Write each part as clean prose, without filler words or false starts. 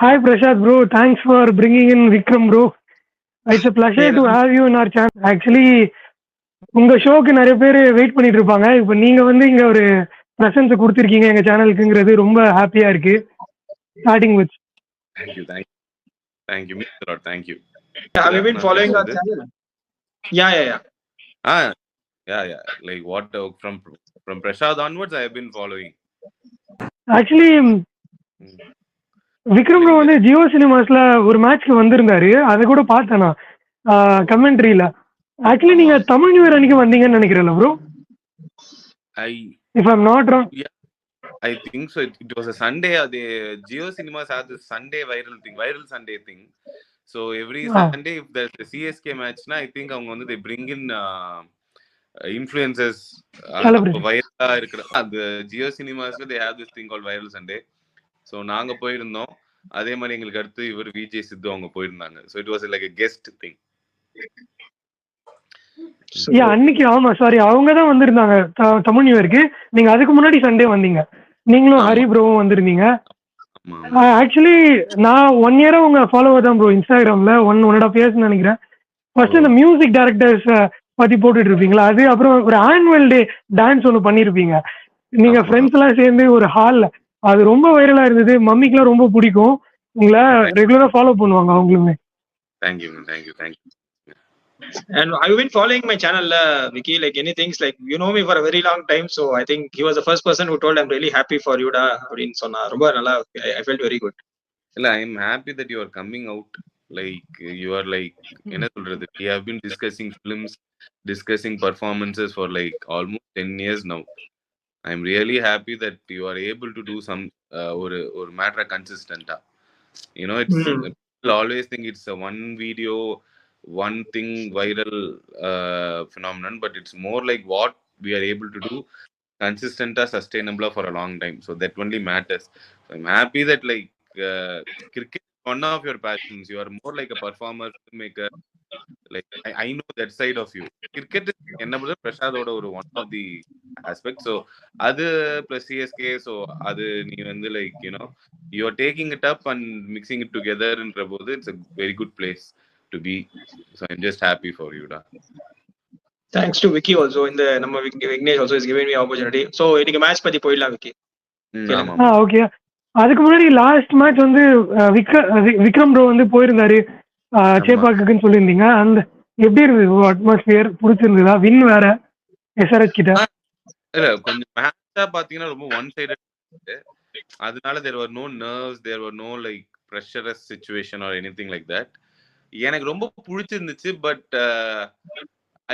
Hi Prashad bro, thanks for bringing in Vikram bro. It's a pleasure to have you in our channel. Actually, உங்க ஷோக்கு நிறைய பேர் wait பண்ணிட்டு இருப்பாங்க. இப்போ நீங்க வந்து இங்க ஒரு பிரசன்ஸ் கொடுத்துருக்கீங்க எங்க சேனலுக்குங்கிறது ரொம்ப ஹாப்பியா இருக்கு. Starting with Thank you, Mr. Rod, thank you. Have you been following our channel? Yeah. Like what from Prashad onwards, I have been following. Actually Vikram bro வந்து ஜியோ சினிமாஸ்ல ஒரு மேட்ச்க்கு வந்திருந்தாரு. அதை கூட பார்த்தேன் நான் கமெண்ட்ரியில. ஆக்சுவலி நீங்க தமிழ் நியூ இயர் அன்னைக்கு வந்தீங்கன்னு நினைக்கிறேன்ல bro? If I'm not wrong. Yeah, I think so. It was a Sunday. The Jio Cinemas had this Sunday viral Sunday thing. So every Sunday, if there's a CSK match, I think they bring in influencers. The Jio Cinemas, they have this thing called Viral Sunday. So நாங்க போயிருந்தோம். அதே மாதிரி எங்களுக்கு அடுத்து இவர் விஜய் சித்து அவங்க போயிருந்தாங்க. So it was like a guest thing. அன்னைக்கு ஆமா சாரி அவங்க தான் வந்திருந்தாங்க தமிழ் நியூ இயருக்கு. நீங்க அதுக்கு முன்னாடி சண்டே வந்தீங்க. நீங்களும் ஹரி ப்ரோவும் வந்திருந்தீங்க. ஆக்சுவலி நான் 1 இயரா உங்க ஃபாலோவர் தான் ப்ரோ இன்ஸ்டாகிராம்ல 1.5 years நினைக்கிறேன். ஃபர்ஸ்ட் இந்த மியூசிக் டைரக்டர்ஸ் பத்தி போட்டுட்டு இருப்பீங்களா, அது அப்புறம் ஒரு ஆனுவல் டே டான்ஸ் ஒன்று பண்ணிருப்பீங்க நீங்க ஃப்ரெண்ட்ஸ் எல்லாம் சேர்ந்து ஒரு ஹால்ல. அது ரொம்ப வைரலா இருந்தது. மம்மிக்குலாம் ரொம்ப பிடிக்கும். உங்களை ரெகுலரா ஃபாலோ பண்ணுவாங்க அவங்களுமே. Thank you. And I've been following my channel, Vicky. Like anything, like you know me for a very long time, so I think he was the first person who told I'm really happy for you, da. Abdin sonna romba nalla. I felt very good. I'm happy that you are coming out. Like you are like enna solradhu. We have been discussing films, discussing performances for like almost 10 years now. I'm really happy that you are able to do some or matter consistent. You know, it's people always think it's a one video, one thing viral phenomenon, but it's more like what we are able to do consistent or sustainable for a long time. So that only matters. So I'm happy that like cricket is one of your passions. You are more like a performer, filmmaker. Like I know that side of you. Cricket is enable Prashad oda one of the aspects. So other plus CSK, so other you வந்து like you know you are taking it up and mixing it together in Prabodh. It's a very good place to be. So I'm just happy for you, da. Thanks to Vicky also. In the நம்ம Vignesh also is giving me opportunity. So இன்னைக்கு match பத்தி போயிடலாம் Vicky. Okay. அதுக்கு முன்னாடி last match வந்து Vikram bro வந்து போயிருந்தாரு சேப்பாக்குன்னு சொல்லியிருந்தீங்க. அந்த எப்படி இருந்தது அட்மாஸ்பியர்? பிடிச்சிருந்ததா? வின் வேற எஸ்ஆர்எச் கிட்ட. இல்ல கொஞ்சம் மேட்சா பாத்தீங்கன்னா ரொம்ப ஒன் சைடட். அதனால there were no nerves, there were no like pressurous situation or anything like that. எனக்கு ரொம்ப பிடிச்சிருந்துச்சு. But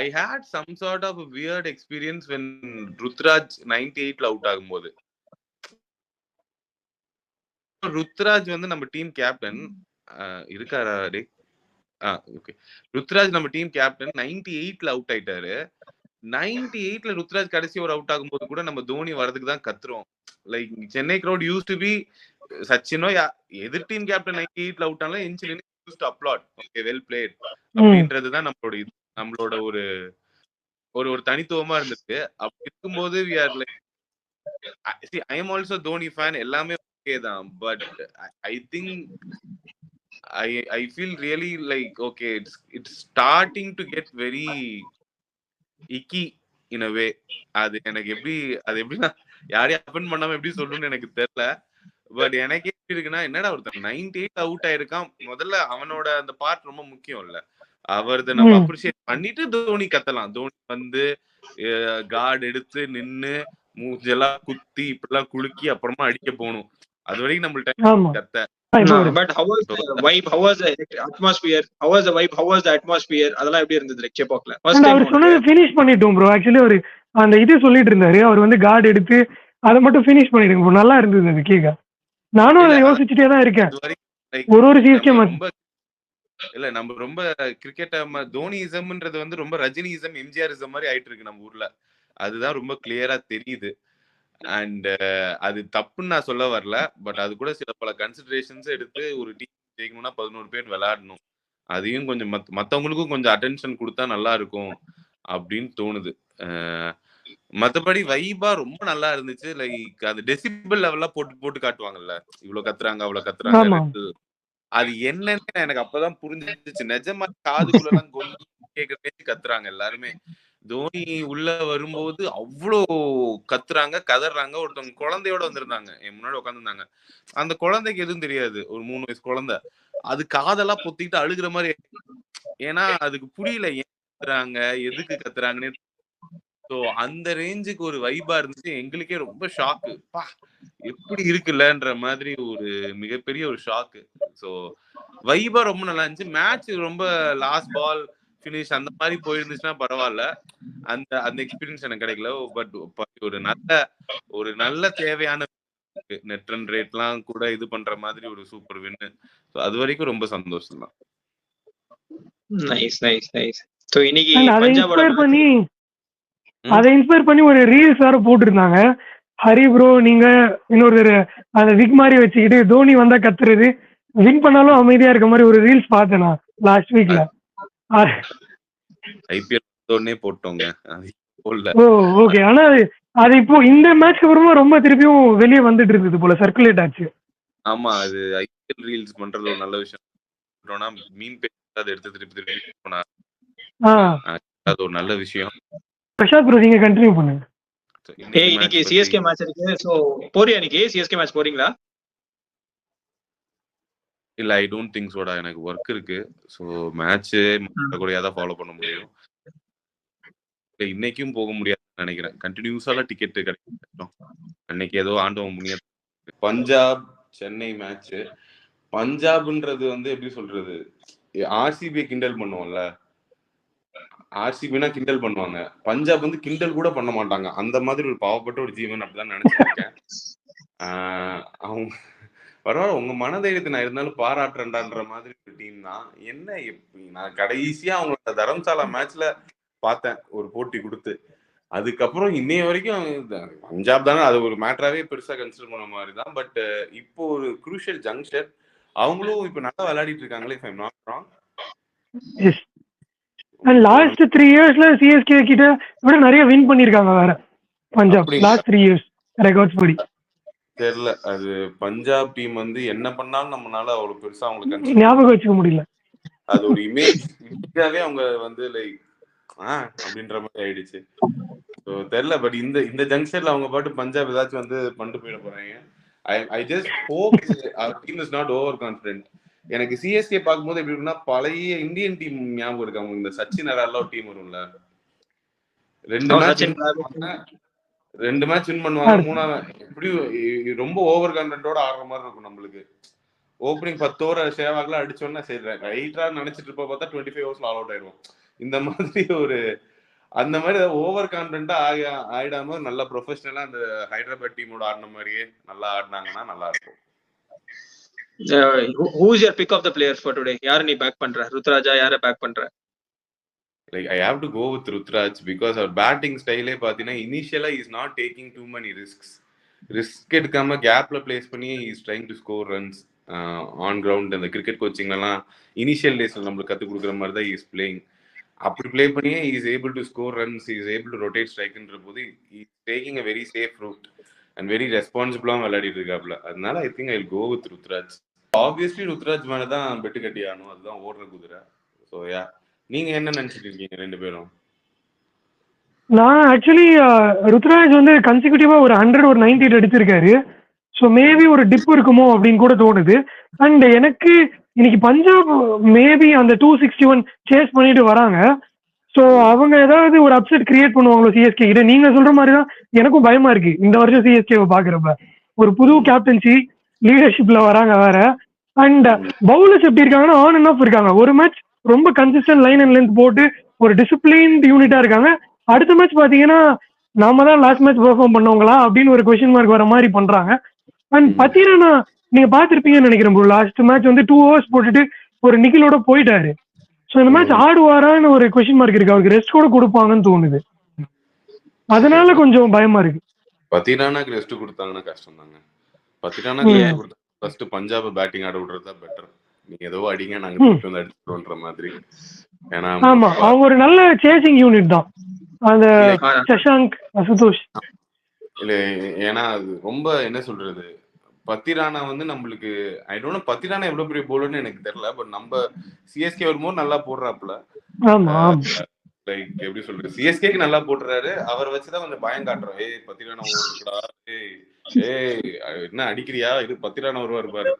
I had some sort of a weird experience when Ruturaj 98ல அவுட் ஆகும்போது. ருத்ராஜ் வந்து நம்ம டீம் கேப்டன் இருக்காரா டே? ஓகே. ருத்ராஜ் நம்ம டீம் கேப்டன் 98ல அவுட் ஆயிட்டாரு. 98ல ருத்ராஜ் கடைசி ஒரு அவுட் ஆகும்போது கூட நம்ம தோனி வரதுக்கு தான் கத்துறோம். Like Chennai crowd used to be சச்சினோ எதிர் டீம் கேப்டன் 98ல அவுட் ஆனாலும் என்ஜின் used to applaud. Okay, well played அப்படின்றதுதான் நம்மளோட ஒரு ஒரு தனித்துவமா இருந்திருக்கு. அப்படி இருக்கும்போது we are like see I am also Dhoni fan. எல்லாமே ஓகே தான். But I think I feel really like okay, it's starting to get very icky in a way. அது எனக்கு எப்படின்னா யாரையும் அஃபெண்ட் பண்ணாம எப்படி சொல்லணும்னு எனக்கு தெரியல. பட் எனக்கு எப்படி இருக்குன்னா, என்னடா ஒருத்தர் 98 அவுட் ஆயிருக்கான். முதல்ல அவனோட அந்த பார்ட் ரொம்ப முக்கியம் இல்ல. அவரது நம்ம அப்ரிஷியேட் பண்ணிட்டு தோனி கத்தலாம். தோனி வந்து கார்டு எடுத்து நின்னு மூஞ்செல்லாம் குத்தி இப்படிலாம் குலுக்கி அப்புறமா அடிக்க போகணும். அது வரைக்கும் நம்மள்ட்ட கத்த. But how was the vibe? How was the atmosphere? How was the vibe? How was the atmosphere? அதெல்லாம் எப்படி இருந்தது லைக் சேப்பாக்ல? ஃபர்ஸ்ட் டைம் அவர் சொன்னது ஃபினிஷ் பண்ணிட்டோம் ப்ரோ. ஆக்சுவலி ஒரு அந்த இது சொல்லிட்டு இருந்தாரு. அவர் வந்து கார்டு எடுத்து அதை மட்டும் ஃபினிஷ் பண்ணிடுங்க ப்ரோ. நல்லா இருந்தது அது கேட்க. நானும் அதை யோசிச்சுட்டே தான் இருக்கேன். ஒரு சிஎஸ்கே மேட்ச் இல்ல நம்ம ரொம்ப கிரிக்கெட் தோனிசம்ன்றது வந்து ரொம்ப ரஜினிசம் எம்ஜிஆரிசம் மாதிரி ஆயிட்டு இருக்கு நம்ம ஊர்ல. அதுதான் ரொம்ப கிளியரா தெரியுது. அண்ட் அது தப்புன்னு நான் சொல்ல வரல. பட் அது கூட சில பல கன்சிடரேஷன்ஸ் எடுத்து ஒரு டீம் ஜெயிக்கணும்னா 11 பேர் விளையாடணும். அதையும் கொஞ்சம் மத்தவங்களுக்கும் கொஞ்சம் அட்டென்ஷன் கொடுத்தா நல்லா இருக்கும் அப்படின்னு தோணுது. மத்தபடி வைபா ரொம்ப நல்லா இருந்துச்சு. லைக் அது டெசிபிள் லெவல்ல போட்டு காட்டுவாங்கல்ல, இவ்வளவு கத்துறாங்க அவ்வளவு கத்துறாங்க. ஆமா. அது என்னன்னு எனக்கு அப்பதான் புரிஞ்சிச்சு. நிஜமா காதுக்குள்ள எல்லாம் கேக்குற பேச்சு கத்துறாங்க எல்லாருமே. தோனி உள்ள வரும்போது அவ்வளோ கத்துறாங்க, கதறாங்க. ஒருத்தவங்க குழந்தையோட வந்திருந்தாங்க, என் முன்னாடி உட்காந்துருந்தாங்க. அந்த குழந்தைக்கு எதுவும் தெரியாது, ஒரு 3 வயசு குழந்தை. அது காதெல்லாம் பொத்திக்கிட்டு அழுகுற மாதிரி. ஏன்னா அதுக்கு புரியல ஏன் கத்துறாங்க, எதுக்கு கத்துறாங்கன்னு. ஸோ அந்த ரேஞ்சுக்கு ஒரு வைபா இருந்துச்சு. எங்களுக்கே ரொம்ப ஷாக்கு. பா எப்படி இருக்குல்லன்ற மாதிரி ஒரு மிகப்பெரிய ஒரு ஷாக்கு. ஸோ வைபா ரொம்ப நல்லா இருந்துச்சு. மேட்ச் ரொம்ப லாஸ்ட் பால் ஃபினிஷ் அந்த மாதிரி போயிருந்துச்சுன்னா பரவாயில்ல. அந்த அந்த எக்ஸ்பீரியன்ஸ் எனக்கு கிடைக்கல. பட் ஒரு நல்ல தேவையான நெட் ரன் ரேட்லாம் கூட இது பண்ற மாதிரி ஒரு சூப்பர் வின்னு. அது வரைக்கும் ரொம்ப சந்தோஷம் தான். Nice nice nice. சோ இன்னைக்கு And அதை பஞ்சாபோட இன்ஸ்பயர் பண்ணி ஒரு ரீல்ஸ் வேற போட்டிருந்தாங்க. ஹரி ப்ரோ நீங்க இன்னொரு அந்த விக் மாதிரி வச்சுக்கிட்டு தோனி வந்தா கத்துறது, வின் பண்ணாலும் அமைதியா இருக்க மாதிரி ஒரு ரீல்ஸ் பார்த்தேன் நான் லாஸ்ட் வீக்ல. ஐபிஎல் தோனே போட்டோங்க. ஓ ஓகே. ஆனா அது இப்போ இந்த மேட்ச்க்கு அப்புறமா ரொம்ப திருப்பியும் வெளியே வந்துட்டு இருந்தது போல, சர்க்குலேட் ஆச்சு. ஆமா, அது ஐபிஎல் ரீல்ஸ் பண்றது ஒரு நல்ல விஷயம். மீன் பேஜ் அதை எடுத்து திருப்பி போனா அது ஒரு நல்ல விஷயம். பிரசாத் ப்ரோ நீங்க கண்டினியூ பண்ணுங்க. இன்னைக்கு சிஎஸ்கே மேட்ச் இருக்கு. சோ போறியா இன்னைக்கு சிஎஸ்கே மேட்ச் போறீங்களா? இல்ல, ஐ டோன்ட் திங்க் சோடா. எனக்கு ஒர்க் இருக்கு. சோ மேட்ச் கூடயா தான் ஃபாலோ பண்ண முடியும். இன்னைக்கும் போக முடியாதுன்னு நினைக்கிறேன். கண்டினியூஸால டிக்கெட் கிடைக்கும். அன்னைக்கு ஏதோ ஆண்டவன் முடியாது. பஞ்சாப் சென்னை மேட்ச். பஞ்சாப்ன்றது வந்து எப்படி சொல்றது, ஆர்சிபி கிண்டல் பண்ணுவோம்ல, ஆர்சிபினா கிண்டல் பண்ணுவாங்க. பஞ்சாப் வந்து கிண்டல் கூட பண்ண மாட்டாங்க. அந்த மாதிரி ஒரு பாவப்பட்ட ஒரு ஜீவன் அப்படிதான் நினைச்சிருக்கேன். அவங்க பரவாயில்ல, உங்க மனதைரியத்தை நான் இருந்தாலும் பாராட்டுறேன்டான்ற மாதிரி ஒரு டீம் தான். என்ன நான் கடைசியா அவங்களோட தரம்சாலா மேட்ச்ல பார்த்தேன் ஒரு போட்டி கொடுத்து. அதுக்கப்புறம் இன்னைய வரைக்கும் பஞ்சாப் தானே அது ஒரு மேட்டராவே பெருசா கன்சிடர் பண்ண மாதிரி தான். பட் இப்போ ஒரு குரூஷியல் ஜங்ஷன். அவங்களும் இப்ப நல்லா விளையாடிட்டு இருக்காங்களே, if I'm not wrong. Last 3 இயர்ஸ்ல சிஎஸ்கே கிட்ட விட நிறைய வின் பண்ணிருக்காங்க வேற பஞ்சாப். லாஸ்ட் 3 இயர்ஸ் ரெக்கார்ட்ஸ் படி தெரியல. அது பஞ்சாப் டீம் வந்து என்ன பண்ணாலும் நம்மளால அவ்வளவு பெருசா அவங்களுக்கு ஞாபகம் வச்சுக்க முடியல. அது ஒரு இமேஜாவே அவங்க வந்து லைக் அப்படின்ற மாதிரி ஆயிடுச்சு. தெரியல. பட் இந்த ஜங்ஷன்ல அவங்க பாட்டு பஞ்சாப் ஏதாச்சும் வந்து பண்ணிட்டு போயிட போறாங்க. I just hope our team is not overconfident. எனக்கு சிஎஸ்கே பார்க்கும்போது எப்படி இருக்குன்னா, பழைய இந்தியன் டீம் ஞாபகம் இருக்கு. அவங்க இந்த சச்சின் அரால ஒரு டீம் வரும்ல, 2 மேட்ச் வின் பண்ணுவாங்க. 3ஆவது எப்படி ரொம்ப ஓவர் கான்ஃபிடென்ட்டோட ஆடுற மாதிரி இருக்கும் நம்மளுக்கு. ஓப்பனிங் 10 ஓவர் சேவாக்லாம் அடிச்சோன்னா சரி ரைட்டா நினைச்சிட்டு இருப்ப பார்த்தா 25 ஓவர்ஸ்ல ஆல் அவுட் ஆயிடுவோம். இந்த மாதிரி அந்த மாதிரி ஓவர் கான்ஃபிடென்ட்டா ஆயிடாம நல்லா ப்ரொஃபஷனலா அந்த ஹைதராபாத் டீமோட ஆடின மாதிரியே நல்லா ஆடினாங்கன்னா நல்லா இருக்கும். Who is your pick of the players for today? யார நீ பேக் பண்ற? ருத்ராஜா யார பேக் பண்ற? Like I have to go with Rutraj because our batting style பாத்தீங்கன்னா initially he is not taking too many risks. Risk எடுக்காம கேப்ல place பண்ணி he is trying to score runs on ground. அந்த cricket கோச்சிங்லாம் initial டேஸ்ல நம்மளுக்கு கத்து கொடுக்குற மாதிரி தான் he is playing. அப்படி பிளே பண்ணி he is able to score runs, he is able to rotate strikeன்ற போது he is taking a very safe route and very responsible-ஆ விளையாடிட்டு இருக்காப்ல. அதனால I think I'll go with Rutraj. Obviously Rutraj மேல தான் bed கட்டி ஆகணும், அதுதான் ஓடுற குதிரை. ஸோ நீங்க என்ன நினைச்சிட்டு இருக்கீங்க ரெண்டு பேரும்? நான் ஆக்சுவலி ருத்ராஜ் வந்து கன்சிக்யூட்டிவா ஒரு 100 ஒரு 98 அடிச்சிருக்காரு. ஸோ மேபி ஒரு டிப் இருக்குமோ அப்படின்னு கூட தோணுது. அண்ட் எனக்கு இன்னைக்கு பஞ்சாப் மேபி அந்த 261 சேஸ் பண்ணிட்டு வராங்க. ஸோ அவங்க ஏதாவது ஒரு அப்செட் கிரியேட் பண்ணுவாங்களோ சிஎஸ்கே கிட்ட. நீங்க சொல்ற மாதிரி தான் எனக்கும் பயமா இருக்கு இந்த வருஷம் சிஎஸ்கேவை பாக்குறப்ப. ஒரு புது கேப்டன்சி லீடர்ஷிப்ல வராங்க வேற. அண்ட் பவுலர்ஸ் எப்படி இருக்காங்கன்னா ஆன் அண்ட் ஆஃப் இருக்காங்க. ஒரு மேட்ச் ரொம்ப கன்சிஸ்டன்ட் லைன் அண்ட் லென்த் போட்டு ஒரு டிசிப்ளின்ட் யூனிட்டா இருக்காங்க. அடுத்த மேட்ச் பாத்தீங்கன்னா நாம தான் லாஸ்ட் மேட்ச் பெர்ஃபார்ம் பண்ணவங்களா அப்படின்னு ஒரு கொஸ்டின் மார்க் வர மாதிரி பண்றாங்க. அண்ட் பாத்தீங்கன்னா நீங்க பாத்திருப்பீங்கன்னு நினைக்கிறேன் ப்ரோ, லாஸ்ட் மேட்ச் வந்து 2 overs போட்டுட்டு ஒரு நிக்கிலோட போயிட்டாரு. ஸோ இந்த மேட்ச் ஆடுவாரான்னு ஒரு கொஸ்டின் மார்க் இருக்கு. அவருக்கு ரெஸ்ட் கூட கொடுப்பாங்கன்னு தோணுது. அதனால கொஞ்சம் பயமா இருக்கு. பத்திரானாக்கு ரெஸ்ட் கொடுத்தாங்கன்னா கஷ்டம் தாங்க. பத்திரானாக்கு ஃபர்ஸ்ட் பஞ்சாப் பேட்டிங் ஆட விடுறதா பெட்டர். நீங்க ஏதோ அடிங்க நாங்க திருப்பி வந்து அடிச்சுன்ற மாதிரி. ஏன்னா ஆமா அவங்க ஒரு நல்ல சேசிங் யூனிட் தான். அந்த சஷாங்க், அசுதோஷ். இல்ல ஏன்னா அது ரொம்ப என்ன சொல்றது, பத்திரானா வந்து நம்மளுக்கு ஐ டோன்ட் நோ பத்திரானா எவ்வளவு பெரிய போலர்னு எனக்கு தெரியல. பட் நம்ம சிஎஸ்கே வரும்போது நல்லா போடுறாப்புல. லைக் எப்படி சொல்றது, சிஎஸ்கேக்கு நல்லா போட்டுறாரு. அவர் வச்சுதான் கொஞ்சம் பயம் காட்டுறோம். ஏய் பத்திரானா வருவாடா, ஏய் என்ன அடிக்கிறியா, இது பத்திரானா வருவாரு பாரு,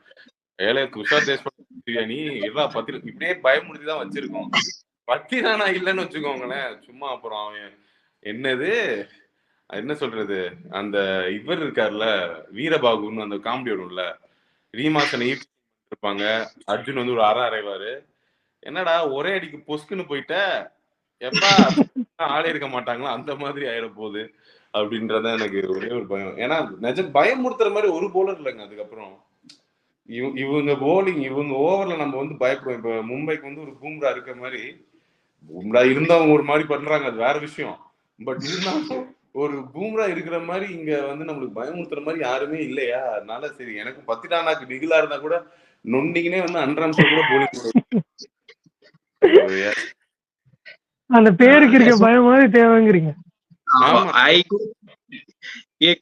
ஏழை குஷால் தேஷ்பாண்டே நீ எல்லா பத்திர இப்படியே பயமுறுத்திதான் வச்சிருக்கோம். பத்திரானா இல்லைன்னு வச்சுக்கோங்களேன், சும்மா அப்புறம் அவன் என்னது என்ன சொல்றது, அந்த இவர் இருக்காருல்ல வீரபாகுன்னு அந்த காமெடி வரும்ல, ரீமாசனை இருப்பாங்க, அர்ஜுன் வந்து ஒரு அரைவாரு, என்னடா ஒரே அடிக்கு பொஸ்குன்னு போயிட்ட எப்பா ஆளே இருக்க மாட்டாங்களா, அந்த மாதிரி ஆயிட போகுது அப்படின்றத எனக்கு ஒரே ஒரு பயம். ஏன்னா நிஜம் பயமுறுத்துற மாதிரி ஒரு போலர் இல்லைங்க. அதுக்கப்புறம் இவங்க போலிங், இவங்க ஓவர்ல நம்ம வந்து பயப்படுவோம். இப்ப மும்பைக்கு வந்து ஒரு பூம்ரா இருக்க மாதிரி, பூம்ரா இருந்தவங்க ஒரு மாதிரி பண்றாங்க, அது வேற விஷயம். பட் இருந்தாலும் ஒரு பூம்ரா இருக்கிற மாதிரி இங்க வந்து நம்மளுக்கு பயமுறுத்துற மாதிரி யாருமே இல்லையா. அதனால சரி, எனக்கு பத்திரானாக்கு டிகிலா இருந்தா கூட நொண்டிங்கனே வந்து அன்றாம்சம் கூட போலிங் அந்த பேருக்கு இருக்க பயம் மாதிரி தேவைங்கிறீங்க.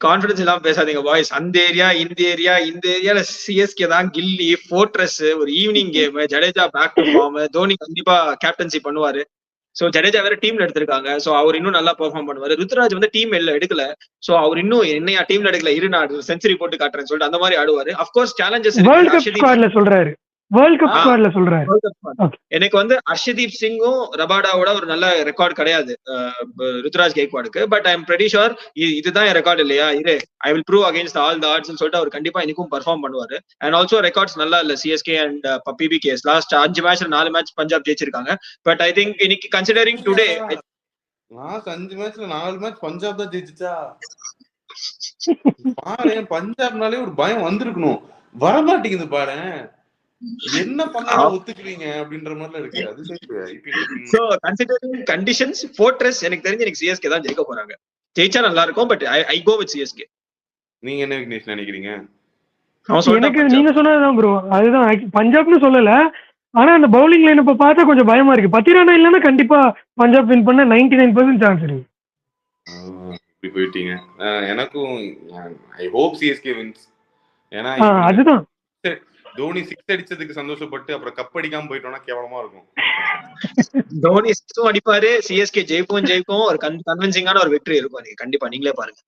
கான்பிடன்ஸ் எல்லாம் பேசாதீங்க பாய்ஸ். அந்த ஏரியா இந்த ஏரியால சிஎஸ்கே தான் கில்லி ஃபோர்ட்ரஸ். ஒரு evening game, Jadeja back to form, Dhoni கண்டிப்பா கேப்டன்சி பண்ணுவாரு. சோ ஜடேஜா வேற டீம்ல எடுத்திருக்காங்க. சோ அவர் இன்னும் நல்லா பெர்ஃபார்ம் பண்ணுவாரு. ருத்ராஜ் வந்து டீம் எடுக்கல. சோ அவர் இன்னும் என்னையா டீம்ல எடுக்கல, இரு நான் செஞ்சுரி போட்டு காட்டுறேன்னு சொல்லிட்டு அந்த மாதிரி ஆடுவாரு. அஃப்கோர்ஸ் சேலஞ்சஸ் சொல்றாரு, வேர்ல்ட் கப் ஸ்குவாட்ல சொல்றாரு. எனக்கு வந்து அர்ஷதீப் சிங்கும் ரபாடாவோட ஒரு நல்ல ரெக்கார்ட் கிடையாது ருத்ராஜ் கெய்க்வாடுக்கு. But I am pretty sure இதுதான் என் ரெக்கார்ட் இல்லையா, இது I will prove against all the ஆட்ஸ்னு சொல்லிட்டு அவர் கண்டிப்பா இன்னைக்கும் பெர்ஃபார்ம் பண்ணுவாரு. அண்ட் ஆல்சோ ரெக்கார்ட்ஸ் நல்லா இல்ல சிஎஸ்கே அண்ட் பிபிகேஎஸ். லாஸ்ட் 5 மேட்ச்ல 4 மேட்ச் பஞ்சாப் ஜெயிச்சிருக்காங்க. பட் ஐ திங்க் இன்னைக்கு கன்சிடரிங் டுடே லாஸ்ட் 5 மேட்ச்ல 4 மேட்ச் பஞ்சாப் தான் ஜெயிச்சுச்சா பாரு. பஞ்சாப்னாலே ஒரு பயம் வந்திருக்கணும், வரமாட்டேங்குது பாரு. என்ன பண்ணாலும் ஒத்துக்குவீங்க அப்படின்ற மாதிரி இருக்கு. அது சரி. சோ கன்சிடரிங் கண்டிஷன்ஸ் ஃபோர்ட்ரஸ் எனக்கு தெரிஞ்சு எனக்கு சிஎஸ்கே தான் ஜெயிக்க போறாங்க. ஜெயிச்சா நல்லா இருக்கும். But I go with CSK. நீங்க என்ன விக்னேஷ் நினைக்கிறீங்க? எனக்கு நீங்க சொன்னதுதான் ப்ரோ, அதுதான் பஞ்சாப்னு சொல்லல. ஆனா அந்த பவுலிங் லைன் இப்ப பார்த்தா கொஞ்சம் பயமா இருக்கு. பத்திரானா இல்லன்னா கண்டிப்பா பஞ்சாப் வின் பண்ண 99% சான்ஸ் இருக்கு. இப்படி போயிட்டீங்க. எனக்கும் ஐ ஹோப் சிஎஸ்கே வின்ஸ். ஏன்னா அதுதான் தோனி 6 அடிச்சதுக்கு சந்தோஷப்பட்டு அப்புறம் கப் அடிக்காம போயிட்டோம்னா கேவலமா இருக்கும். தோனி 6 அடிப்பாரு, சிஎஸ்கே ஜெயிக்கும், ஒரு கன்வின்சிங்கான ஒரு வெற்றி இருக்கும். நீங்க கண்டிப்பா நீங்களே பாருங்க.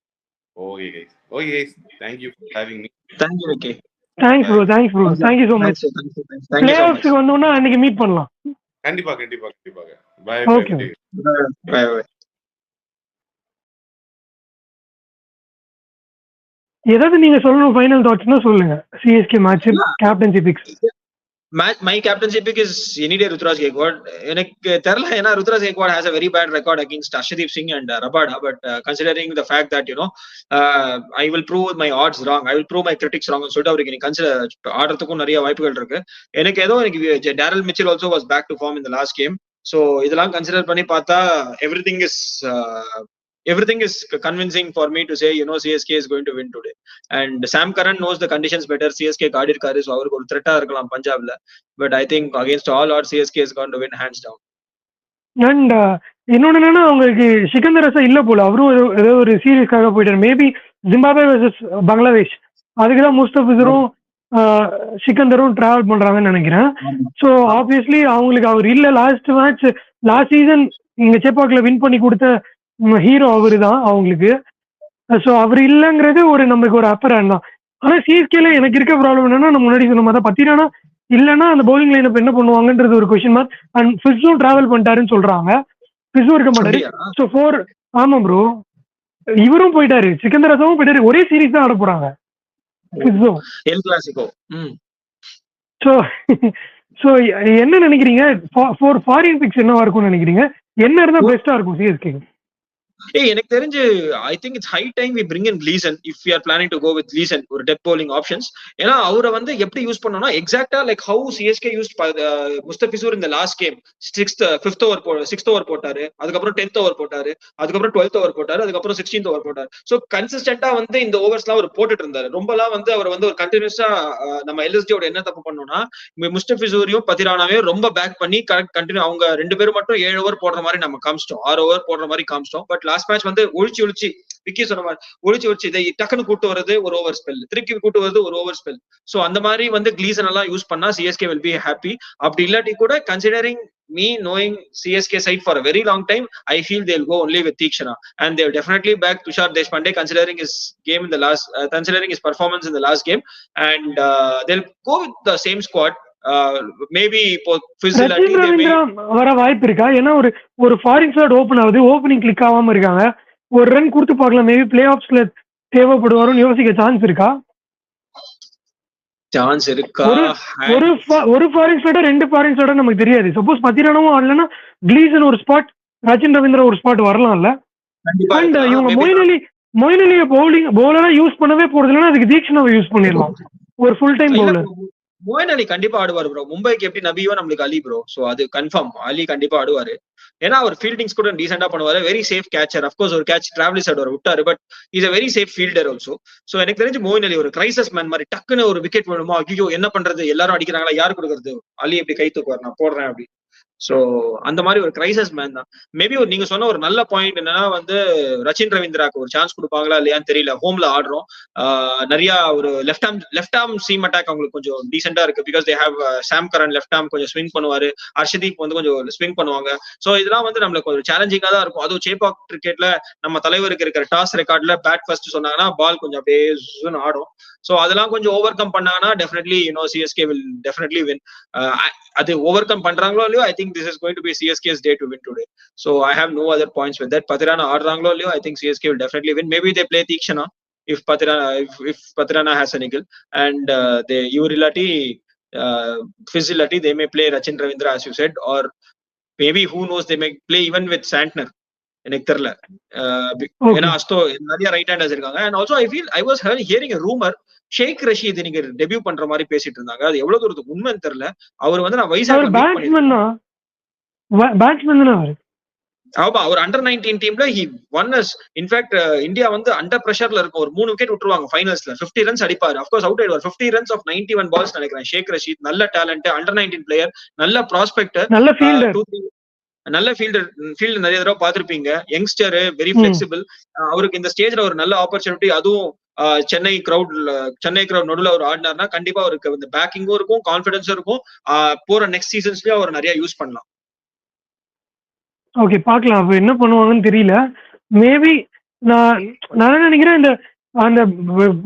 Okay guys, thank you for having me. Thank you okay. Thanks bro, thank you so much. Playoffs வந்தோம்னா அன்னைக்கு மீட் பண்ணலாம். கண்டிப்பா. பை. Okay bye. ஏதாவது நீங்க சொல்லணும் ஃபைனல் தாட்ஸ்னா சொல்லுங்க. CSK match captaincy picks. My captaincy pick is any day Rutraj Gaikwad. எனக்கு தெரியல, ஏன்னா Rutraj Gaikwad has a very bad record against Arshdeep Singh and Rabada. But considering the fact that I will prove my odds wrong, I will prove my critics wrong, சொல்லிட்டு அவருக்கு நீ consider ஆடுறதுக்கும் நிறைய வாய்ப்புகள் இருக்கு. எனக்கு Daryl Mitchell also was back to form in the last game. So இதெல்லாம் consider பண்ணி பார்த்தா everything is convincing for me to say CSK is going to win today. And Sam Curran knows the conditions better. CSK card இருக்காரு, so அவருக்கு ஒரு த்ரெட்டா இருக்கலாம் பஞ்சாப்ல. But I think against all odds CSK is going to win hands down. And இன்னொன்னு என்னன்னா, அவங்களுக்கு சிக்கந்தர் ரசா இல்ல போல, அவரும் ஏதோ ஒரு சீரீஸ்க்காக போயிட்டாரு. மேபி ஜிம்பாப்வே வெர்சஸ் பங்களாதேஷ், அதுக்குதான் முஸ்தபிசரும் சிக்கந்தரும் டிராவல் பண்றாங்கன்னு நினைக்கிறேன். ஸோ ஆப்வியஸ்லி அவங்களுக்கு அவர் இல்ல. லாஸ்ட் சீசன் இங்க சேப்பாக்ல வின் பண்ணி கொடுத்த ஹீரோ அவரு தான் அவங்களுக்கு. ஸோ அவர் இல்லைங்கிறது ஒரு நமக்கு ஒரு அப்பர் ஹேண்ட் தான். ஆனா சிஎஸ்கேல எனக்கு இருக்க ப்ராப்ளம் என்னன்னா, நம்ம முன்னாடி சொன்ன மாதிரி பத்திரானா இல்லைன்னா அந்த பவுலிங் லைன் என்ன பண்ணுவாங்கன்றது ஒரு கொஸ்டின் மார்க். அண்ட் ஃபிஸும் டிராவல் பண்ணிட்டாருன்னு சொல்றாங்க. ஃபிஸும் இருக்க மாட்டாரு. ஸோ 4 ஆமா ப்ரோ, இவரும் போயிட்டாரு, சிக்கந்தர் ரசாவும் போயிட்டாரு. ஒரே சீரீஸ் தான் ஆட போறாங்க ஃபிஸும். ஸோ என்ன நினைக்கிறீங்க? ஃபாரின் பிக்ஸ் என்னவா இருக்கும்னு நினைக்கிறீங்க? என்ன இருந்தா பெஸ்டா இருக்கும் சிஎஸ்கே? எனக்கு தெரிஞ்சு I think it's high time we bring in Gleeson if you are planning to go with Gleeson ஒரு டெத் bowling ஆப்ஷன்ஸ். ஏன்னா அவரை வந்து எப்படி யூஸ் பண்ணோம்னா எக்ஸாக்டா like how CSK use Mustafizur இந்த last game 5th over 6th over போட்டாரு, அதுக்கப்புறம் 10th ஓவர் போட்டாரு, அதுக்கப்புறம் 12th ஓவர் போட்டாரு, அதுக்கப்புறம் 16th ஓவர் போட்டாரு. ஸோ கன்சிஸ்டன்டா வந்து இந்த ஓவர்ஸ் எல்லாம் அவர் போட்டுட்டு இருந்தாரு. ரொம்பலாம் வந்து அவர் வந்து ஒரு கண்டினியூஸா நம்ம எல்எஸ்டியோட என்ன தப்பு பண்ணோம்னா முஸ்தபிசூரியும் பத்திரானாவையும் ரொம்ப பேக் பண்ணி கண்டினியூ அவங்க 2 பேரும் மட்டும் 7 ஓவர் போடுற மாதிரி நம்ம காமிச்சிட்டோம், 6 ஓவர் போடுற மாதிரி காமிச்சிட்டோம். பட் லாஸ்ட் மேட்ச் வந்து ஒழிச்சு விக்கி சொன்ன மாதிரி ஒழிச்சு இதை டக்குன்னு கூட்டு வருது ஒரு ஓவர் ஸ்பெல், திருப்பி கூட்டு வருது ஒரு ஓவர் ஸ்பெல். சோ அந்த மாதிரி வந்து கிளீசன் எல்லாம் யூஸ் பண்ணா சிஎஸ்கே வில் பி ஹாப்பி. அப்படி இல்லாட்டி கூட considering me knowing CSK side for a very long time, I feel they'll go only with Theekshana, and they'll definitely back Tushar Deshpande considering his game in the last, considering his performance in the last game, and they'll go with the same squad. Maybe இப்போ வர வாய்ப்பு இருக்கா? ஏன்னா ஒரு foreign slot open ஆகுது, opening click ஆகாம இருக்காங்க, ஒரு ரன் கொடுத்து பார்க்கலாம், மேபி பிளே ஆஃப்ஸ்ல தேவைப்படுவாருன்னு யோசிக்க சான்ஸ் இருக்கா? சான்ஸ் இருக்கா? ஒரு ஃபாரின் ஸ்லாட்டா 2 ஃபாரின் ஸ்லாட்டா நமக்கு தெரியாது. சப்போஸ் பத்திரானவும் ஆடலன்னா கிளீசன் ஒரு ஸ்பாட், ரச்சின் ரவீந்திரா ஒரு ஸ்பாட் வரலாம்ல. அண்ட் இவங்க மொயின் அலியை பவுலரா யூஸ் பண்ணவே போறது இல்லைன்னா அதுக்கு தீக்ஷனாவை யூஸ் பண்ணிடலாம், ஒரு ஃபுல் டைம் பவுலர். மொயின் அலி கண்டிப்பா ஆடுவாரு ப்ரோ. மும்பைக்கு எப்படி நபியோ நம்மளுக்கு அலி ப்ரோ. சோ அது கன்ஃபார்ம் அலி கண்டிப்பா ஆடுவாரு. ஏன்னா அவர் ஃபீல்டிங்ஸ் கூட டீசெண்டா பண்ணுவாரு, வெரி சேஃப் கேச்சர். அஃப்கோர்ஸ் ஒரு கேட்ச் டிராவலிஸ் ஆடுவார் விட்டாரு, but is a very safe fielder also. So எனக்கு தெரிஞ்சு மொயின் அலி ஒரு கிரைசஸ் மேன் மாதிரி, டக்குன்னு ஒரு விக்கெட் வேணுமா, ஐயோ என்ன பண்றது, எல்லாரும் அடிக்கிறாங்களா, யாரு கொடுக்கறது, அலி எப்படி கை தூக்குவார், நான் போடுறேன் அப்படி. சோ அந்த மாதிரி ஒரு கிரைசஸ் மேன் தான். மேபி நீங்க சொன்ன ஒரு நல்ல பாயிண்ட் என்னன்னா வந்து ரச்சின் ரவீந்திராக்கு ஒரு சான்ஸ் கொடுப்பாங்களா இல்லையான்னு தெரியல. ஹோம்ல ஆடுறோம், நிறைய ஒரு லெஃப்ட் ஆர்ம் சீம் அட்டாக் அவங்களுக்கு கொஞ்சம் டீசெண்டா இருக்கு. Because they have Sam Curran left arm கொஞ்சம் ஸ்விங் பண்ணுவாரு, ஹர்ஷதீப் வந்து கொஞ்சம் ஸ்விங் பண்ணுவாங்க. சோ இதெல்லாம் வந்து நம்மளுக்கு ஒரு சேலஞ்சிங்கா தான் இருக்கும். அதுவும் சேப்பாக் கிரிக்கெட்ல நம்ம தலைவருக்கு இருக்கிற டாஸ் ரெக்கார்ட்ல பேட் ஃபர்ஸ்ட் சொன்னாங்கன்னா பால் கொஞ்சம் அப்படியே ஆடும். சோ அதெல்லாம் கொஞ்சம் ஓவர் கம் பண்ணாங்கன்னா definitely CSK will definitely win. அது ஓவர் கம் பண்றாங்களோ இல்லையோ, I think this is going to be CSK's day to win today. So I have no other points with that. Patirana aadrangalo illiyo, I think CSK will definitely win. Maybe they play Theekshana if Patirana has an eagle, and they Urilati Fizzilati they may play Rachin Ravindra as you said, or maybe who knows, they may play even with Santner. எனக்கு தெரியல, ஏன்னா அஸ்தோ நிறைய right handers இருக்காங்க. And also I was hearing a rumor ஷேக் ரஷீத் நீங்க debut பண்ற மாதிரி பேசிட்டு இருந்தாங்க. அது எவ்வளவு தூரத்துக்கு உண்மைன்னு தெரியல. அவர் வந்து நான் வைசாக்ல பேட்ஸ்மேன் தான அவரு. ஆமா, அவர் அண்டர் 19 டீம்ல he won us. In fact India வந்து அண்டர் பிரஷர்ல இருக்கும், ஒரு 3 விக்கெட் விட்டுருவாங்க ஃபைனல்ஸ்ல, 50 ரன்ஸ் அடிப்பாரு. அஃப்கோர்ஸ் அவுட் ஆயிடுவார். 50 ரன்ஸ் ஆஃப் 91 பால்ஸ் நினைக்கிறேன். ஷேக் ரஷீத் நல்ல டேலண்ட், அண்டர் 19 பிளேயர், நல்ல ப்ராஸ்பெக்ட், நல்ல ஃபீல்டர், நல்ல ஃபீல்டர் நிறைய தடவை பார்த்திருப்பீங்க. Youngster, very flexible. அவருக்கு இந்த ஸ்டேஜ்ல ஒரு நல்ல ஆப்பர்ச்சுனிட்டி, அதுவும் சென்னை கிரவுட் நடுவில் அவர் ஆடினார்னா கண்டிப்பா அவருக்கு இந்த பேக்கிங்கும் இருக்கும், கான்பிடன்ஸும் இருக்கும். போற நெக்ஸ்ட் சீசன்ஸ்லயும் அவர் நிறைய யூஸ் பண்ணலாம். ஓகே, பார்க்கலாம் அப்ப என்ன பண்ணுவாங்கன்னு தெரியல. மேபி நான் நினைக்கிறேன் இந்த அந்த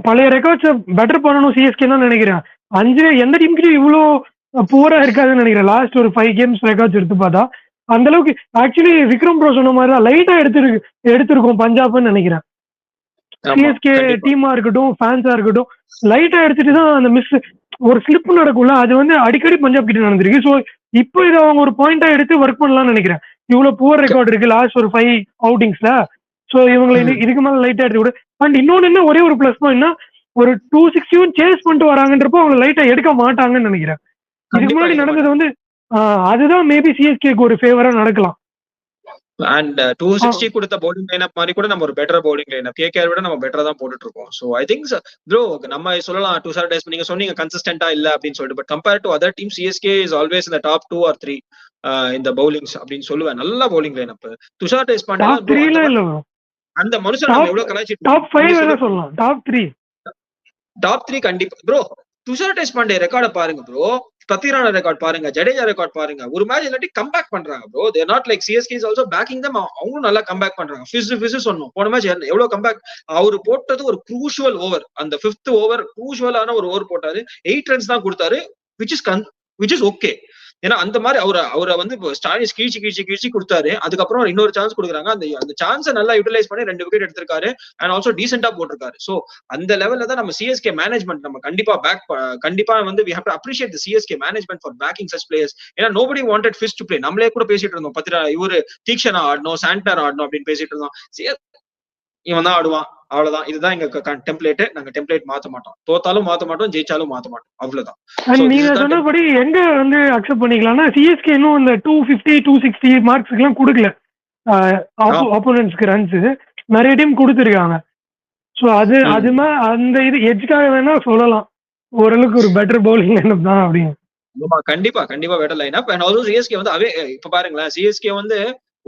பழைய ரெக்கார்ட்ஸை பெட்டர் பண்ணணும் சிஎஸ்கே தான் நினைக்கிறேன். 5 எந்த டீமுக்கு இவ்வளோ புவரா இருக்காதுன்னு நினைக்கிறேன். லாஸ்ட் ஒரு 5 கேம்ஸ் ரெக்கார்ட்ஸ் எடுத்து பார்த்தா அந்த அளவுக்கு ஆக்சுவலி விக்ரம் ப்ரோ சொன்ன மாதிரி தான் லைட்டா எடுத்திருக்கோம் பஞ்சாப்னு நினைக்கிறேன். சிஎஸ்கே டீமா இருக்கட்டும், ஃபேன்ஸா இருக்கட்டும், லைட்டா எடுத்துட்டு தான் அந்த மிஸ் ஒரு ஸ்லிப் நடக்கும்ல, அது வந்து அடிக்கடி பஞ்சாப் கிட்ட நடந்திருக்கு. ஸோ இப்போ இதை அவங்க ஒரு பாயிண்டா எடுத்து ஒர்க் பண்ணலாம்னு நினைக்கிறேன். இவ்வளவு புவர் ரெக்கார்ட் இருக்கு லாஸ்ட் ஒரு 5 அவுட்டிங்ஸ்ல. ஸோ இவங்களை இதுக்கு மேல லைட்டா எடுத்து கூட. அண்ட் இன்னொன்னு என்ன, ஒரே ஒரு பிளஸ் பாயிண்ட்னா ஒரு 260 சேஸ் பண்ணிட்டு வராங்கன்றப்போ அவங்க லைட்டா எடுக்க மாட்டாங்கன்னு நினைக்கிறேன். இதுக்கு முன்னாடி நடந்தது வந்து அதுதான் மேபி சிஎஸ்கேக்கு ஒரு ஃபேவரா நடக்கலாம். அண்ட் 260 கொடுத்த பவுலிங் லைனப் மாதிரி கூட நம்ம ஒரு பெட்டர் பவுலிங் லைனப் கேகேஆர் விட நம்ம பெட்டரா தான் போட்டுட்டு இருக்கோம். சோ ஐ திங்க் ப்ரோ நம்ம சொல்லலாம் துஷார் டேஸ்பண்டே, நீங்க சொன்னீங்க கன்சிஸ்டன்டா இல்ல அப்படின்னு சொல்லிட்டு, but compare to other team CSK is always இந்த டாப் 2 or 3 இந்த பவுலிங்ஸ் அப்படின்னு சொல்லுவேன். நல்ல பவுலிங் லைனப். துஷார் டேஸ்பண்டே அந்த மனுஷன் நம்ம எவ்வளவு கலாய்ச்சிட்டு, டாப் 5 சொல்லலாம், டாப் 3 கண்டிப்பா ப்ரோ. துஷார் டேஸ்பண்டே ரெக்கார்ட பாருங்க ப்ரோ, பத்திரான ரெக்கார்ட் பாருங்க, ஜடேஜா ரெக்கார்ட் பாருங்க. ஒரு மேட்ச் இல்லாட்டி கம்பேக் பண்றாங்க bro. There not like CSK is also backing them. அவங்களும் நல்லா கம்பேக் பண்றாங்க. ஃபிஸ் சொன்னோம் போன மேட்ச் எவ்வளவு கம்பேக். அவரு போட்டது ஒரு க்ரூஷுவல் ஓவர், அந்த 5th ஓவர் க்ரூஷுவலான ஒரு ஓவர் போட்டாரு. 8 ரன்ஸ் தான் கொடுத்தாரு, which is okay. ஏன்னா அந்த மாதிரி அவரை வந்து ஸ்டாலிஸ் கீழ்ச்சி கொடுத்தாரு. அதுக்கப்புறம் இன்னொரு சான்ஸ் கொடுக்குறாங்க. அந்த சான்ஸை நல்லா யூட்டிலைஸ் பண்ணி 2 விக்கெட் எடுத்திருக்காரு. அண்ட் ஆல்சோ டீசென்டா போட்டிருக்காரு. சோ அந்த லெவல்ல தான் நம்ம சிஎஸ்கே மேனேஜ்மெண்ட் நம்ம கண்டிப்பா வந்து we have to appreciate the CSK management for backing such players. ஏன்னா nobody wanted Fish to play. நம்மளே கூட பேசிட்டு இருந்தோம், பத்திரா இவரு தீக்ஷனா ஆடணும், சாண்டர் ஆடணும் அப்படின்னு பேசிட்டு இருந்தோம். இவன் தான் ஆடுவான், அவ்வளவுதான். இதுதான் எங்க டெம்ப்ளேட். நாங்க டெம்ப்ளேட் மாத்த மாட்டோம். தோத்தாலும் மாத்த மாட்டோம், ஜெயிச்சாலும் மாத்த மாட்டோம். அவ்வளவுதான். நீங்க சொன்னபடி எங்க வந்து அக்செப்ட் பண்ணிக்கலாம்னா, சிஎஸ்கே இன்னும் இந்த 250 260 மார்க்ஸ்க்கு எல்லாம் கொடுக்கல ஆப்போனன்ட்ஸ்க்கு ரன்ஸ். நிறைய டீம் கொடுத்துருக்காங்க. சோ அது அந்த இது எட்ஜ்காக வேணா சொல்லலாம், ஓரளவுக்கு ஒரு பெட்டர் பவுலிங் லைனப் தான் அப்படின்னு. கண்டிப்பா better lineup. And also CSK வந்து இப்ப பாருங்களேன், சிஎஸ்கே வந்து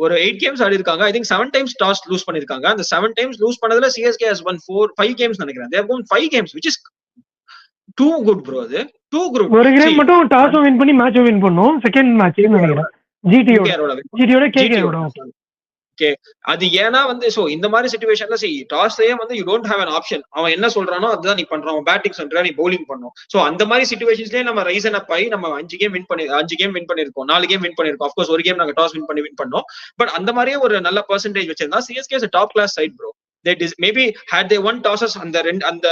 ஒரு 8 கேம்ஸ் ஆடி இருக்காங்க. I think 7 times toss lose பண்ணிருக்காங்க. அந்த 7 டைம்ஸ் லூஸ் பண்ணதுல சிஎஸ்கே has won 5 கேம்ஸ் நினைக்கிறேன். they have won 5 games which is too good bro. அது too good. ஒரு கேம் மட்டும் டாஸ் வின் பண்ணி மேட்ச் வின் பண்ணோம். செகண்ட் மேட்ச் நினைக்கிறேன் ஜிடியோட கேகேஆரோட. ஓகே, அது ஏன்னா வந்து சோ இந்த மாதிரி சிச்சுவேஷன்ல டாஸ்லயே வந்து you don't have an option. அவன் என்ன சொல்றானோ அதுதான் நீ பண்றான். அவன் பேட்டிங் சொல்றான், நீ பவுலிங் பண்ணும். சோ அந்த மாதிரி சிச்சுவேஷன்ஸ்லயே நம்ம ரைசன் அப் ஆகி நம்ம 5 கேம் வின் பண்ணிருக்கோம், 4 கேம் வின் பண்ணிருக்கோம். ஆஃப் கோர்ஸ் ஒரு கேம் நாங்க டாஸ் வின் பண்ணோம். பட் அந்த மாதிரியே ஒரு நல்ல பெர்சன்டேஜ் வச்சிருந்தா CSK is a top class side bro. Maybe had they won tosses அந்த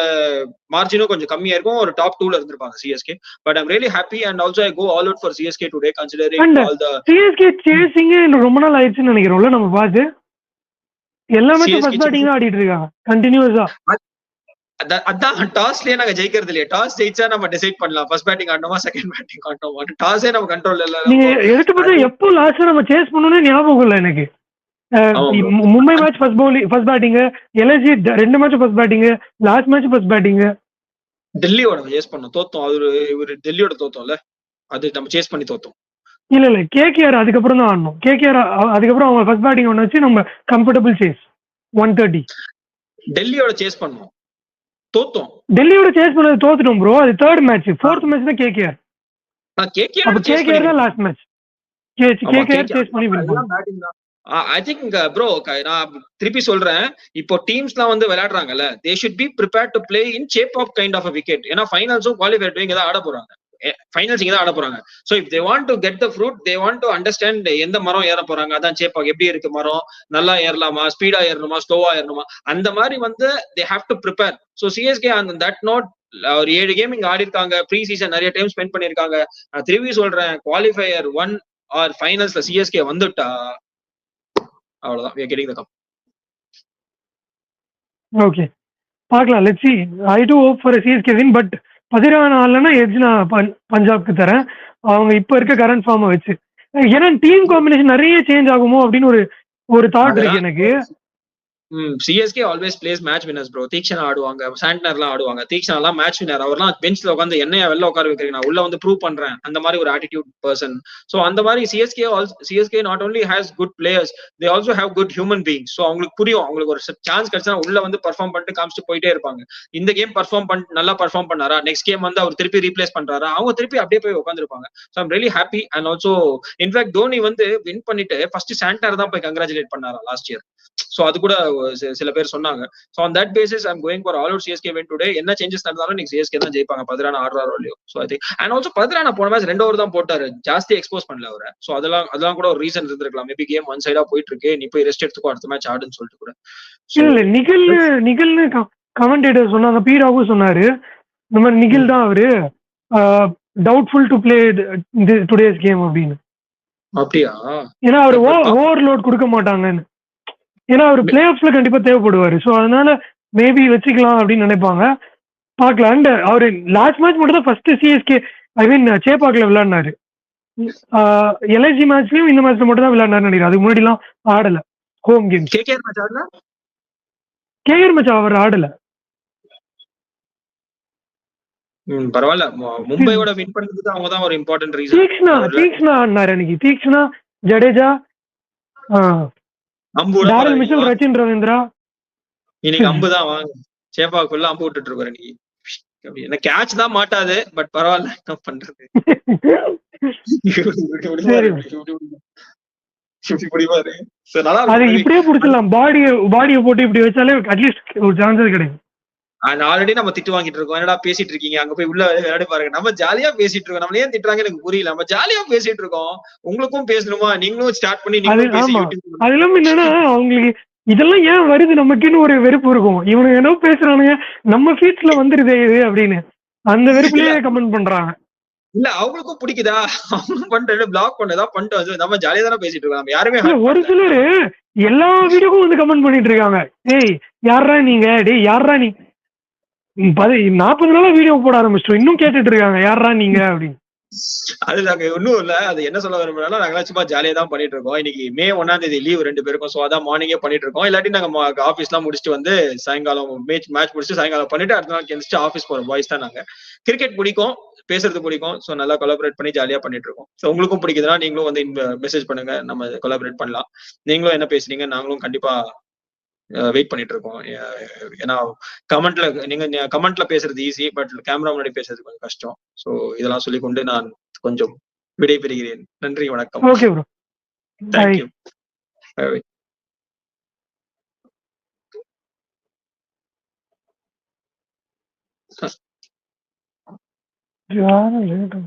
மார்ஜினும் கொஞ்சம் கம்மியா இருக்கும், ஒரு டாப் 2ல இருந்திருப்பாங்க CSK. But I'm really happy and also I go all out for CSK today considering all the CSK chasing ரொம்ப நாள் ஆயிடுச்சுன்னு நினைக்கிறோம்ல நம்ம பாத்து. எல்லாமே ஃபர்ஸ்ட் பேட்டிங் தான் ஆடிட்டு இருக்காங்க கண்டினியூஸா. அதான் டாஸ்லயே நாங்க ஜெயிக்கிறது இல்லையா. டாஸ் ஜெயிச்சா நம்ம டிசைட் பண்ணலாம் ஃபர்ஸ்ட் பேட்டிங் ஆடணுமா செகண்ட் பேட்டிங் ஆடணுமா. டாஸே நம்ம கண்ட்ரோல்ல இல்ல. நீங்க எடுத்து பார்த்தா எப்போ லாஸ்ட் நம்ம சேஸ் பண்ணனும்னு ஞாபகம் இல்ல எனக்கு. Mumbai match first batting, LSG 2 match first batting, last match first batting. டெல்லியோட சேஸ் பண்ணோம், தோத்தோம். அது ஒரு டெல்லியோட தோத்தோம்ல, அது நம்ம சேஸ் பண்ணி தோத்தோம். இல்ல கேகேஆர் அதுக்கப்புறம் தான் ஆடணும். கேகேஆர் அதுக்கப்புறம் அவங்க ஃபர்ஸ்ட் பேட்டிங் ஒன்று வச்சு நம்ம கம்ஃபர்டபிள் சேஸ் 130. டெல்லியோட சேஸ் பண்ணோம், தோத்தோம். டெல்லியோட சேஸ் பண்ணது தோத்துட்டோம் ப்ரோ. அது 3rd மேட்ச். 4th மேட்ச் தான் கேகேஆர். கேகேஆர் தான் லாஸ்ட் மேட்ச். கேகேஆர் சேஸ் பண்ணி வின் பண்ணாங்க. ஐ திங்க் ப்ரோ, நான் திருப்பி சொல்றேன், இப்போ டீம்ஸ்லாம் வந்து விளையாடுறாங்கல்ல, they should be prepared to play in shape of kind of a wicket. ஏன்னா ஃபைனல்ஸும் குவாலிஃபை இங்க தான் ஆட போறாங்க. ஃபைனல்ஸ் இங்க தான் ஆட போறாங்க. So if they want to get the fruit, they want to understand எந்த மரம் ஏற போறாங்க. அதான் சேப்பாக் எப்படி இருக்கு மரம், நல்லா ஏறலாமா, ஸ்பீடா ஏறணுமா, ஸ்லோவா ஏறணுமா, அந்த மாதிரி வந்து they have to prepare. So CSK on that note ஒரு 7 கேம் இங்க ஆடி இருக்காங்க. ப்ரீ சீசன் நிறைய டைம் ஸ்பெண்ட் பண்ணிருக்காங்க. நான் திரும்பி சொல்றேன், குவாலிஃபயர் 1 ஆர் ஃபைனல்ஸ்ல சிஎஸ்கே வந்துட்டா அவ்வளவுதான், we are getting the cup. Okay, பார்க்கலாம். Let's see. I do hope for a CSK win, but Pathirana ஆள்னா எட்ஜ் நான் பஞ்சாப்க்கு தரேன். அவங்க இப்ப இருக்க கரண்ட் ஃபார்மை வச்சு. ஏன்னா டீம் காம்பினேஷன் நிறைய சேஞ்ச் ஆகுமோ அப்படின்னு ஒரு தாட் இருக்கு எனக்கு. CSK always plays match winners bro. Theekshana ஆடுவாங்க, சாண்டர்லாம் ஆடுவாங்க. தீக்ஷனாலாம் மேட்ச் வின்னர். அவர்லாம் பெஞ்ச்ல உட்காந்து என்னையா வெளில உட்கார வைக்கிறீங்க, நான் உள்ள வந்து ப்ரூவ் பண்றேன், அந்த மாதிரி ஒரு ஆட்டிடியூட் பர்சன். சோ அந்த மாதிரி CSK not only has good players, they also have good human beings. So அவங்களுக்கு புரியும், அவங்களுக்கு ஒரு சான்ஸ் கிடைச்சா உள்ள வந்து பர்ஃபார்ம் பண்ணிட்டு காமிச்சிட்டு போயிட்டே இருப்பாங்க. இந்த கேம் நல்லா பர்ஃபார்ம் பண்ணாரா, நெக்ஸ்ட் கேம் வந்து அவர் திருப்பி ரீப்ளேஸ் பண்றாரா, அவங்க திருப்பி அப்படியே போய் உட்காந்துருப்பாங்க. So I'm really happy. And also in fact Dhoni வந்து வின் பண்ணிட்டு ஃபர்ஸ்ட் சாண்டர் தான் போய் கங்க்ராச்சுலேட் பண்ணாரா லாஸ்ட் இயர். சோ அது கூட சில பேர் சொன்னாங்க. So on that basis I am going for all out CSK win today. என்ன சேஞ்சஸ் நடந்தாலும் நீங்க சிஎஸ்கே தான் ஜெயிப்பாங்க. பதிரான ஆடுறாரோ இல்லையோ. So I think and also Pathirana போன மேட்ச் 2 ஓவர் தான் போட்டாரு, ஜாஸ்தி எக்ஸ்போஸ் பண்ணல அவரை. சோ அதெல்லாம் கூட ஒரு ரீசன் இருந்திருக்கலாம். மேபி கேம் ஒன் சைடா போயிட்டு இருக்கு, நீ போய் ரெஸ்ட் எடுத்துக்கோ, அடுத்த மேட்ச் ஆடுன்னு சொல்லிட்டு கூட. இல்ல நிகில்னு கமெண்டேட்டர் சொன்னாங்க, பி ராகு சொன்னாரு இந்த மாதிரி நிகில் தான் அவரு doubtful to play today's game அப்படின்னு. அப்படியா? ஏன்னா அவர் ஓவர்லோட் கொடுக்க மாட்டாங்கன்னு. ஏன்னா அவர் பிளே ஆஃப்ஸ்ல கண்டிப்பா தேவைப்படுவாரு. ஸோ அதனால மேபி வச்சுக்கலாம் அப்படின்னு நினைப்பாங்க. பார்க்கலாம். அண்ட் அவரு லாஸ்ட் மேட்ச் மட்டும் தான் ஃபர்ஸ்ட் சிஎஸ்கே ஐ மீன் சேப்பாக்ல விளையாடினாரு. எல்ஐசி மேட்ச்லயும் இந்த மேட்ச்ல மட்டும் தான் விளையாடினாரு நினைக்கிறேன். அதுக்கு முன்னாடி எல்லாம் ஆடல. ஹோம் கேம் கேகேஆர் மேட்ச் அவர் ஆடல. பரவாயில்ல, மும்பையோட வின் பண்றதுக்கு அவங்க தான் ஒரு இம்பார்ட்டன்ட் ரீசன். தீக்ஷனா ஆடினாரு அன்னைக்கு. Theekshana, Jadeja, Darrell Mitchell, Rachin Ravindra. இன்னைக்கு அம்பு தான் வாங்க, சேப்பாக்குள்ள அம்பு விட்டுட்டு இருக்காரு இன்னைக்கு. என்ன கேட்ச் தான் மாட்டாது, பட் பரவாயில்ல, என்ன பண்றது. அது இப்படியே புடிச்சிடலாம். பாடியை போட்டு இப்படி வச்சாலே அட்லீஸ்ட் ஒரு சான்சஸ் கிடைக்கும். அண்ட் ஆல்ரெடி நம்ம திட்டு வாங்கிட்டு இருக்கோம். என்னடா பேசிட்டு இருக்கீங்க, அங்க போய் உள்ள விளையாடி பாருங்க. நம்ம ஜாலியா பேசிட்டு இருக்கோம். நம்மள ஏன் திட்டுறாங்க எனக்கு புரியல. நம்ம ஜாலியா பேசிட்டு இருக்கோம். உங்களுக்கும் பேசணுமா, நீங்களும் ஸ்டார்ட் பண்ணி அது நீங்களும் பேசி ஆமா. யூடியூப் அது இல்லாம என்னன்னா அவங்களுக்கு இதெல்லாம் ஏன் வருது நமக்குன்னு ஒரு வெறுப்பு இருக்கும். இவனுங்க என்ன பேசுறானுங்க, நம்ம ஃபீட்ஸ்ல வந்துருதே இது அப்படின்னு. அந்த இல்ல வெறுப்புலயே கமெண்ட் பண்றாங்க. இல்ல அவங்களுக்கும் பிடிக்குதா, அவங்களும் பண்றது பிளாக் பண்ணதா பண்ணிட்டு வந்து நம்ம ஜாலியா தானே பேசிட்டு இருக்கோம். நம்ம யாருமே இல்ல ஹர்ட் ஒரு பண்ணல. சிலரு எல்லா வீடியோக்கும் வந்து கமெண்ட் பண்ணிட்டு இருக்காங்க. டேய் யார்ரா நீங்க, டேய் யார்ரா நீ 40 நாளா வீடியோ போட ஆரம்பிச்சிட்டோம், இன்னும் கேட்டுட்டு இருக்காங்க யார்ரா நீங்க அப்படின்னு. அது நாங்க ஒண்ணும் இல்ல. அது என்ன சொல்ல விரும்புறோம்னா, நாங்கலாம் சும்மா ஜாலியா தான் பண்ணிட்டு இருக்கோம். இன்னைக்கு மே 1ஆம் தேதி லீவ் 2 பேருக்கும். சோ அதான் மார்னிங்கே பண்ணிட்டு இருக்கோம். இல்லாட்டி நாங்க ஆஃபீஸ்லாம் முடிச்சுட்டு வந்து சாயங்காலம் மேட்ச் முடிச்சுட்டு சாயங்காலம் பண்ணிட்டு அடுத்த நாள் எந்திரிச்சு ஆஃபீஸ் போற பாய்ஸ் தான் நாங்க. கிரிக்கெட் பிடிக்கும், பேசுறது பிடிக்கும். சோ நல்லா கொலாபரேட் பண்ணி ஜாலியா பண்ணிட்டு இருக்கோம். சோ உங்களுக்கும் பிடிக்குதுன்னா நீங்களும் வந்து மெசேஜ் பண்ணுங்க. நம்ம கொலாபரேட் பண்ணலாம். நீங்களும் என்ன பேசுறீங்க, நாங்களும் கண்டிப்பா வெயிட் பண்ணிட்டு இருக்கோம். ஏன்னா கமெண்ட்ல பேசுறது ஈஸி, பட் கேமரா முன்னாடி பேசுறது கொஞ்சம் கஷ்டம். சோ இதெல்லாம் சொல்லிக்கொண்டு நான் கொஞ்சம் விடைபெறுகிறேன். நன்றி, வணக்கம். Okay bro, bye. தேங்க்யூ. யாரும் லேட்